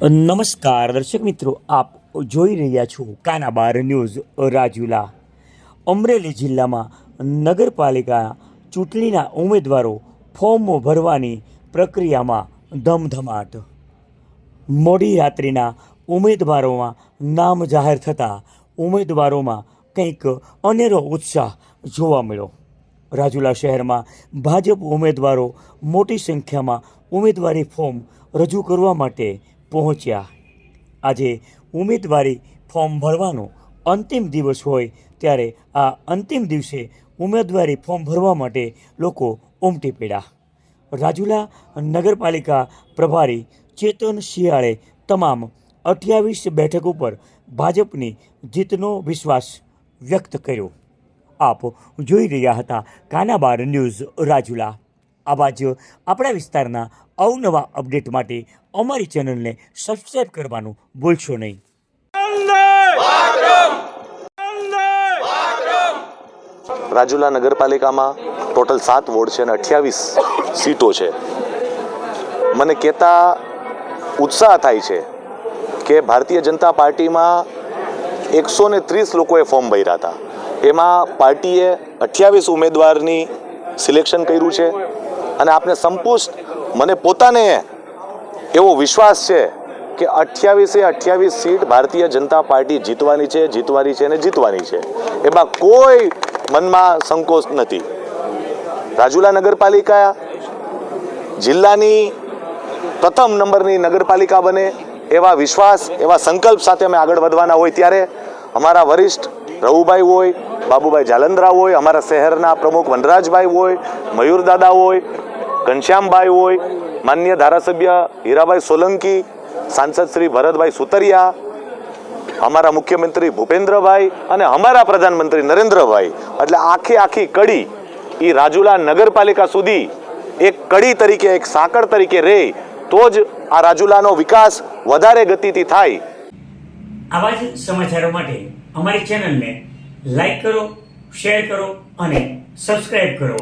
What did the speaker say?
નમસ્કાર દર્શક મિત્રો, આપ જોઈ રહ્યા છો કાનાબાર ન્યૂઝ રાજુલા। અમરેલી જિલ્લામાં નગરપાલિકા ચૂંટણીના ઉમેદવારો ફોર્મ ભરવાની પ્રક્રિયામાં ધમધમાટ। મોડી રાત્રિના ઉમેદવારોમાં નામ જાહેર થતાં ઉમેદવારોમાં કંઈક અનેરો ઉત્સાહ જોવા મળ્યો। રાજુલા શહેરમાં ભાજપ ઉમેદવારો મોટી સંખ્યામાં ઉમેદવારી ફોર્મ રજૂ કરવા માટે પહોંચ્યા। આજે ઉમેદવારી ફોર્મ ભરવાનો અંતિમ દિવસ હોય ત્યારે આ અંતિમ દિવસે ઉમેદવારી ફોર્મ ભરવા માટે લોકો ઉમટી પડ્યા। રાજુલા નગરપાલિકા પ્રભારી ચેતન શિયાળે તમામ 28 બેઠક ઉપર ભાજપની જીતનો વિશ્વાસ વ્યક્ત કર્યો। આપ જોઈ રહ્યા હતા કાનાબાર ન્યૂઝ રાજુલા। આવા જ આપણા વિસ્તારના અવનવા અપડેટ માટે અમારી ચેનલને સબસ્ક્રાઈબ કરવાનું ભૂલશો નહીં। રાજુલા નગરપાલિકામાં ટોટલ 7 વોર્ડ છે અને 28 સીટો છે। મને કહેતા ઉત્સાહ થાય છે કે ભારતીય જનતા પાર્ટીમાં 130 લોકોએ ફોર્મ ભર્યા હતા। એમાં પાર્ટીએ 28 ઉમેદવારની સિલેક્શન કર્યું છે અને આપને સંપુષ્ટ મને પોતાને એવો વિશ્વાસ છે કે 28 સીટ ભારતીય જનતા પાર્ટી જીતવાની છે। એમાં કોઈ મનમાં સંકોચ નથી। રાજુલા નગરપાલિકા જિલ્લાની પ્રથમ નંબરની નગરપાલિકા બને એવા વિશ્વાસ, એવા સંકલ્પ સાથે અમે આગળ વધવાના હોય ત્યારે અમારા વરિષ્ઠ રવુભાઈ હોય, બાબુભાઈ જાલંધરા હોય, અમારા શહેરના પ્રમુખ વનરાજભાઈ હોય, મયુરદાદા હોય, ઘનશ્યામભાઈ હોય, માન્ય ધારાસભ્ય હીરાભાઈ સોલંકી, સાંસદ શ્રી ભરતભાઈ સુતરિયા, અમારા મુખ્યમંત્રી ભૂપેન્દ્રભાઈ અને અમારા પ્રધાનમંત્રી નરેન્દ્રભાઈ, એટલે આખી કડી એ રાજુલા નગરપાલિકા સુધી એક કડી તરીકે, એક સાંકળ તરીકે રહે તો જ આ રાજુલાનો વિકાસ વધારે ગતિથી થાય। આવા જ સમાચારો માટે અમારી ચેનલને લાઈક કરો, શેર કરો અને સબસ્ક્રાઈબ કરો।